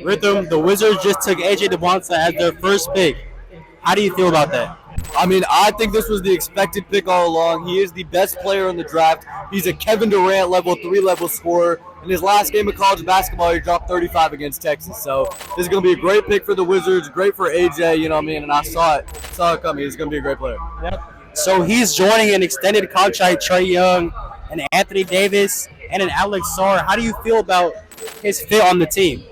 Rhythm, the Wizards just took Dybantsa as their first pick. How do you feel about that? I mean, I think this was the expected pick all along. He is the best player in the draft. He's a Kevin Durant level 3-level scorer. In his last game of college basketball, he dropped 35 against Texas. So this is going to be a great pick for the Wizards, great for AJ, you know what I mean? And I saw it coming. He's going to be a great player. Yep. So he's joining an extended contract, Trae Young, and Anthony Davis, and an Alex Sarr. How do you feel about his fit on the team?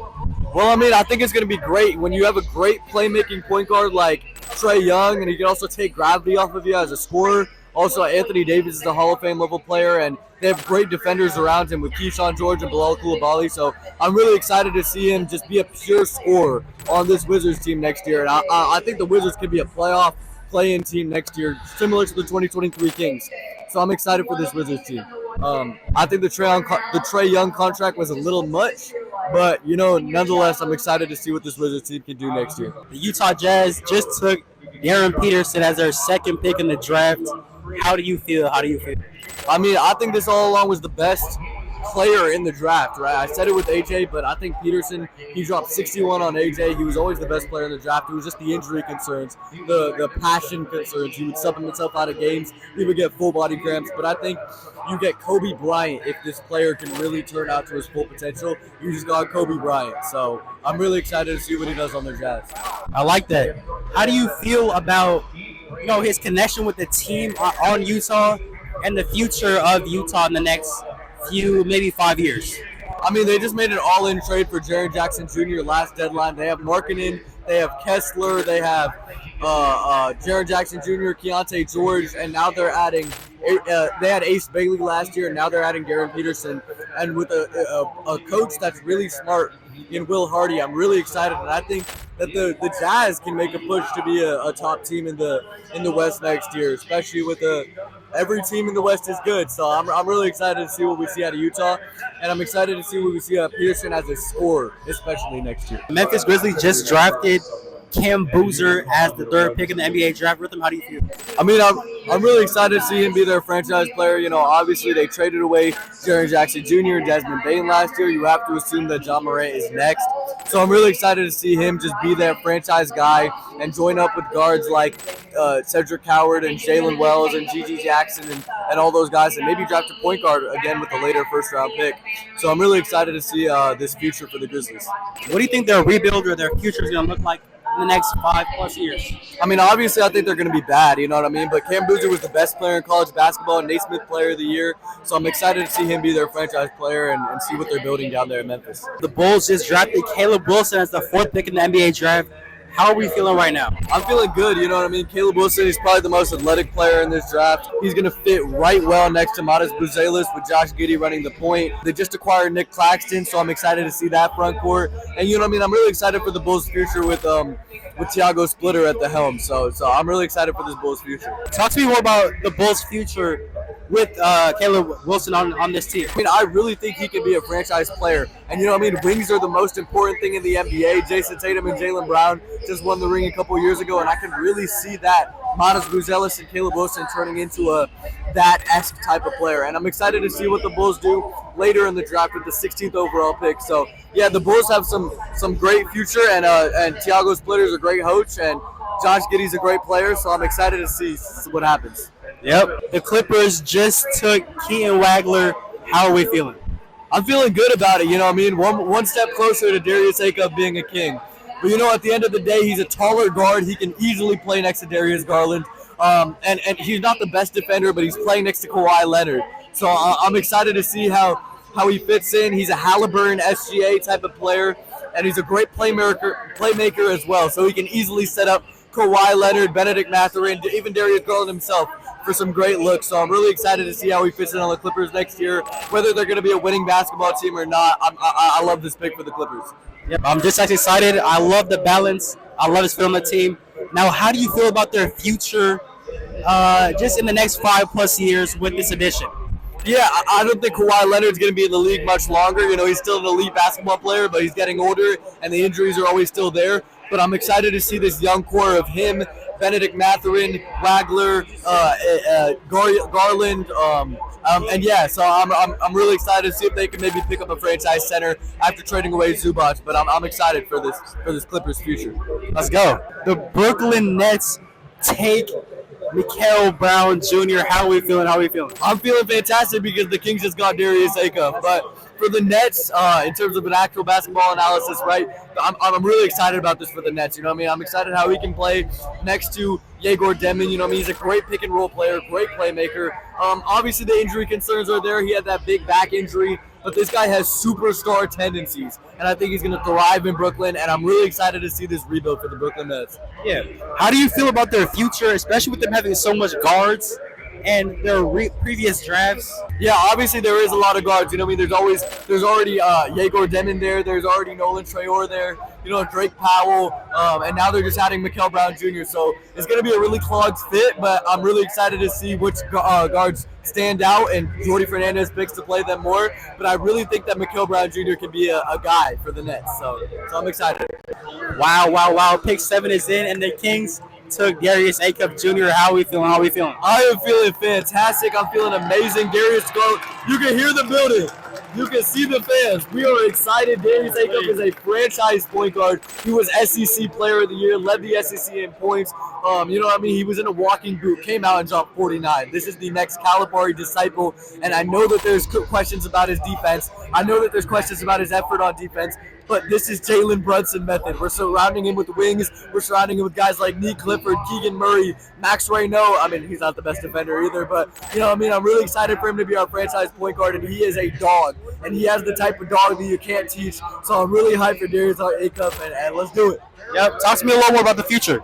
Well, I mean, I think it's going to be great when you have a great playmaking point guard like Trae Young, and he can also take gravity off of you as a scorer. Also, Anthony Davis is a Hall of Fame level player, and they have great defenders around him with Keaton George and Bilal Coulibaly. So I'm really excited to see him just be a pure scorer on this Wizards team next year. And I think the Wizards could be a playoff play-in team next year, similar to the 2023 Kings. So I'm excited for this Wizards team. I think the Trae Young contract was a little much, but, you know, nonetheless, I'm excited to see what this Wizards team can do next year. The Utah Jazz just took Darryn Peterson as their second pick in the draft. How do you feel? I mean, I think this all along was the best player in the draft, right? I said it with AJ, but I think Peterson, he dropped 61 on AJ. He was always the best player in the draft. It was just the injury concerns, the passion concerns. He would sub himself out of games. He would get full body cramps. But I think you get Kobe Bryant if this player can really turn out to his full potential. You just got Kobe Bryant. So I'm really excited to see what he does on the Jazz. I like that. How do you feel about, you know, his connection with the team on Utah and the future of Utah in the next few, maybe 5 years? I mean, they just made an all-in trade for Jaren Jackson Jr. last deadline. They have Markkanen, they have Kessler, they have Jaren Jackson Jr., Keontae George, and now they're adding they had Ace Bailey last year, and now they're adding Darryn Peterson. And with a coach that's really smart in Will Hardy, I'm really excited, and I think that the Jazz can make a push to be a top team in the West next year, especially with every team in the West is good. So I'm really excited to see what we see out of Utah, and I'm excited to see what we see out of Peterson as a scorer, especially next year. Memphis Grizzlies just drafted Cam Boozer as the third pick in the NBA draft. Rhythm, how do you feel? I mean, I'm really excited to see him be their franchise player. You know, obviously they traded away Jaren Jackson Jr. and Desmond Bane last year. You have to assume that John Morant is next. So I'm really excited to see him just be their franchise guy and join up with guards like Cedric Howard and Jalen Wells and Gigi Jackson and all those guys, and maybe draft a point guard again with a later first-round pick. So I'm really excited to see this future for the Grizzlies. What do you think their rebuild or their future is going to look like in the next 5+ years? I mean, obviously, I think they're going to be bad, you know what I mean? But Cam Boozer was the best player in college basketball and Naismith Player of the Year. So I'm excited to see him be their franchise player and see what they're building down there in Memphis. The Bulls just drafted Caleb Wilson as the fourth pick in the NBA draft. How are we feeling right now? I'm feeling good, you know what I mean? Caleb Wilson is probably the most athletic player in this draft. He's going to fit right well next to Morez with Josh Giddey running the point. They just acquired Nick Claxton, so I'm excited to see that front court. And you know what I mean? I'm really excited for the Bulls' future with Tiago Splitter at the helm. So I'm really excited for this Bulls' future. Talk to me more about the Bulls' future with Caleb Wilson on this team. I mean, I really think he can be a franchise player. And you know what I mean? Wings are the most important thing in the NBA. Jason Tatum and Jaylen Brown just won the ring a couple years ago, and I can really see that Morez and Caleb Wilson turning into that-esque type of player. And I'm excited to see what the Bulls do later in the draft with the 16th overall pick. So, yeah, the Bulls have some great future, and Tiago Splitter's a great coach, and Josh Giddey's a great player, so I'm excited to see what happens. Yep. The Clippers just took Keaton Wagler. How are we feeling? I'm feeling good about it, you know what I mean? One step closer to Darius Acuff being a king. But, you know, at the end of the day, he's a taller guard. He can easily play next to Darius Garland. And he's not the best defender, but he's playing next to Kawhi Leonard. So I'm excited to see how he fits in. He's a Halliburton SGA type of player, and he's a great playmaker as well. So he can easily set up Kawhi Leonard, Benedict Mathurin, even Darius Garland himself for some great looks. So I'm really excited to see how he fits in on the Clippers next year, whether they're going to be a winning basketball team or not. I love this pick for the Clippers. Yep, I'm just as excited. I love the balance. I love his fit on the team. Now, how do you feel about their future just in the next 5+ years with this addition? Yeah, I don't think Kawhi Leonard's going to be in the league much longer. You know, he's still an elite basketball player, but he's getting older, and the injuries are always still there. But I'm excited to see this young core of him, Benedict Mathurin, Wagler, Garland. And yeah, so I'm really excited to see if they can maybe pick up a franchise center after trading away Zubac. But I'm excited for this Clippers future. Let's go. The Brooklyn Nets take Mikel Brown Jr. How are we feeling? I'm feeling fantastic because the Kings just got Darius Acuff. But for the Nets, in terms of an actual basketball analysis, right, I'm really excited about this for the Nets. You know what I mean? I'm excited how he can play next to Yegor Demon. You know what I mean? He's a great pick and roll player, great playmaker. Obviously, the injury concerns are there. He had that big back injury. But this guy has superstar tendencies, and I think he's going to thrive in Brooklyn, and I'm really excited to see this rebuild for the Brooklyn Nets. Yeah. How do you feel about their future, especially with them having so much guards and their previous drafts? Yeah, obviously there is a lot of guards. You know what I mean? There's already Yegor Demon there. There's already Nolan Traore there. You know, Drake Powell, and now they're just adding Mikel Brown Jr. So it's going to be a really clogged fit, but I'm really excited to see which guards stand out, and Jordi Fernandez picks to play them more. But I really think that Mikel Brown Jr. can be a guy for the Nets. So I'm excited. Wow. Pick 7 is in, and the Kings took Darius Acuff Jr. How are we feeling? I am feeling fantastic. I'm feeling amazing. Darius, go. You can hear the building. You can see the fans. We are excited. Darius Acuff is a franchise point guard. He was SEC Player of the Year, led the SEC in points. You know what I mean? He was in a walking boot, came out and dropped 49. This is the next Calipari disciple, and I know that there's questions about his defense. I know that there's questions about his effort on defense. But this is Jalen Brunson method. We're surrounding him with wings. We're surrounding him with guys like Nee Clifford, Keegan Murray, Max Reynaud. I mean, he's not the best defender either, but you know what I mean? I'm really excited for him to be our franchise point guard, and he is a dog. And he has the type of dog that you can't teach. So I'm really hyped for Darius Acuff, and let's do it. Yep. Talk to me a little more about the future.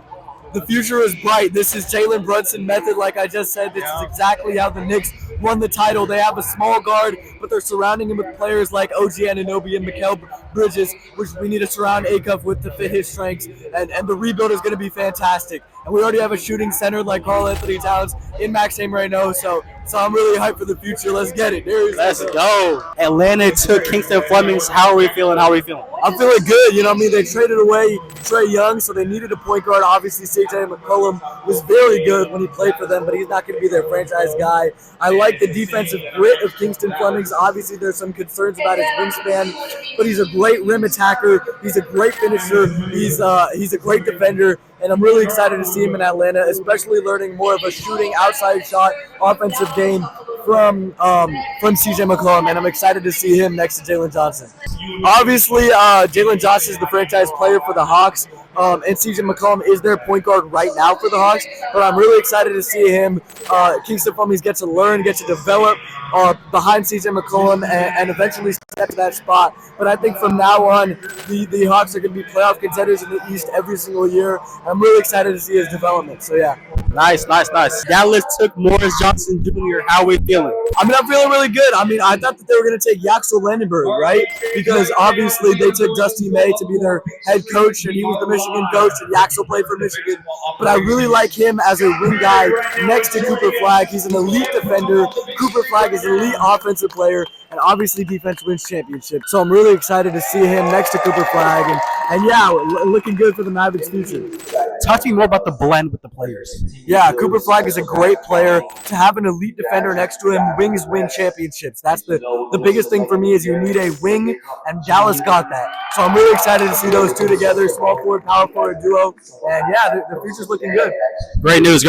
The future is bright. This is Jalen Brunson method, like I just said. This is exactly how the Knicks won the title. They have a small guard, but they're surrounding him with players like OG Anunoby and Mikal Bridges, which we need to surround Acuff with to fit his strengths. And the rebuild is going to be fantastic. And we already have a shooting center like Karl Anthony Towns in Maxime Reynaud. So I'm really hyped for the future. Let's get it. Let's go. Atlanta took Kingston Flemings. How are we feeling? I'm feeling good. You know what I mean? They traded away Trae Young, so they needed a point guard. Obviously, CJ McCollum was very good when he played for them, but he's not going to be their franchise guy. I like the defensive grit of Kingston Flemings. Obviously, there's some concerns about his wingspan, but he's a great rim attacker. He's a great finisher. He's a great defender. And I'm really excited to see him in Atlanta, especially learning more of a shooting outside shot offensive game from CJ McCollum, and I'm excited to see him next to Jalen Johnson. Obviously, Jalen Johnson is the franchise player for the Hawks, and CJ McCollum is their point guard right now for the Hawks, but I'm really excited to see him, Kingston Flemings, get to learn, get to develop behind CJ McCollum, and eventually step to that spot. But I think from now on, the Hawks are going to be playoff contenders in the East every single year. I'm really excited to see his development, so yeah. Nice. Dallas took Morez Johnson Jr. How are we feeling? I mean, I'm feeling really good. I mean, I thought that they were going to take Yaxel Landenberg, right? Because obviously they took Dusty May to be their head coach, and he was the Michigan coach, and Yaxel played for Michigan. But I really like him as a wing guy next to Cooper Flagg. He's an elite defender. Cooper Flagg is an elite offensive player, and obviously defense wins championships. So I'm really excited to see him next to Cooper Flagg, and yeah, looking good for the Mavericks' future. Talk to me more about the blend with the players. Yeah, Cooper Flagg is a great player. To have an elite defender next to him, wings win championships. That's the biggest thing for me is you need a wing, and Dallas got that. So I'm really excited to see those two together, small forward, power forward duo. And yeah, the future's looking good. Great news.